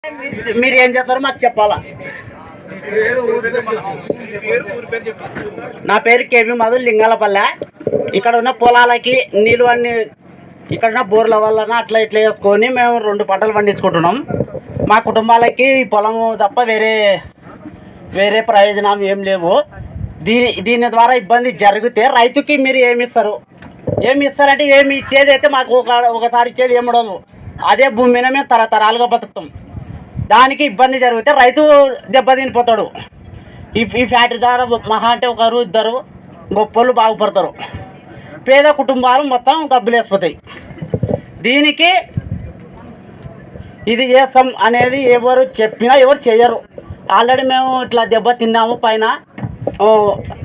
మీరు ఏం చేస్తారో మాకు చెప్పాలా. నా పేరు కేబీ మధు, లింగాలపల్లె. ఇక్కడ ఉన్న పొలాలకి నీళ్ళు అన్ని ఇక్కడ ఉన్న బోర్ల వలన అట్లా ఇట్లా వేసుకొని మేము 2 పంటలు పండించుకుంటున్నాం. మా కుటుంబాలకి పొలము తప్ప వేరే ప్రయోజనం ఏం లేవు. దీని ద్వారా ఇబ్బంది జరిగితే రైతుకి మీరు ఏమి ఇస్తారంటే ఏమి ఇచ్చేది అయితే మాకు ఒకసారి ఇచ్చేది ఏమి ఉండదు. అదే భూమి మీద మేము తరతరాలుగా బతుకుతాం. దానికి ఇబ్బంది జరిగితే రైతు దెబ్బతినిపోతాడు. ఈ ఫ్యాక్టరీ ద్వారా మహా అంటే 1-2 గొప్పలు బాగుపడతారు. పేద కుటుంబాలు మొత్తం డబ్బులు వేసిపోతాయి. దీనికి ఇది చేస్తాం అనేది ఎవరు చెప్పినా ఎవరు చేయరు. ఆల్రెడీ మేము ఇట్లా దెబ్బ తిన్నాము. పైన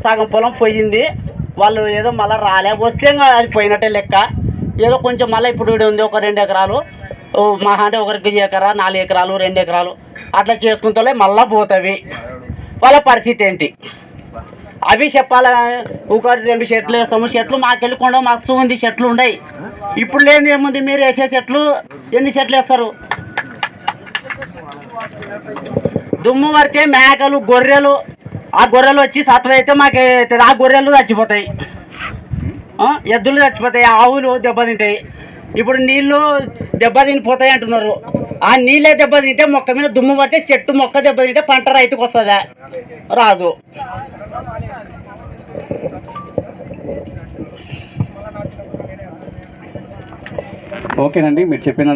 సగం పొలం పోయింది. వాళ్ళు ఏదో మళ్ళీ వస్తే అది పోయినట్టే లెక్క. ఏదో కొంచెం మళ్ళీ ఇప్పుడు ఉంది ఒక 2 ఎకరాలు, మహా అంటే 1 ఎకరా, 4 ఎకరాలు, 2 ఎకరాలు అట్లా చేసుకుంటే మళ్ళీ పోతుంది. వాళ్ళ పరిస్థితి ఏంటి అవి చెప్పాలి. 1-2 చెట్లు వేస్తాము. చెట్లు మాకెళ్ళి కొండ మస్తు ఉంది, చెట్లు ఉన్నాయి. ఇప్పుడు లేని ఏముంది, మీరు వేసే చెట్లు ఎన్ని చెట్లు వేస్తారు? దుమ్ము పడితే మేకలు, గొర్రెలు, ఆ గొర్రెలు వచ్చి సత్వైతే మాకు ఆ గొర్రెలు చచ్చిపోతాయి, ఎద్దులు చచ్చిపోతాయి, ఆవులు దెబ్బతింటాయి. ఇప్పుడు నీళ్ళు దెబ్బతినిపోతాయి అంటున్నారు. ఆ నీళ్ళే దెబ్బతింటే మొక్క మీద దుమ్ము పడితే చెట్టు మొక్క దెబ్బతింటే పంట రైతుకు వస్తుందా? రాదు. ఓకేనండి, మీరు చెప్పిన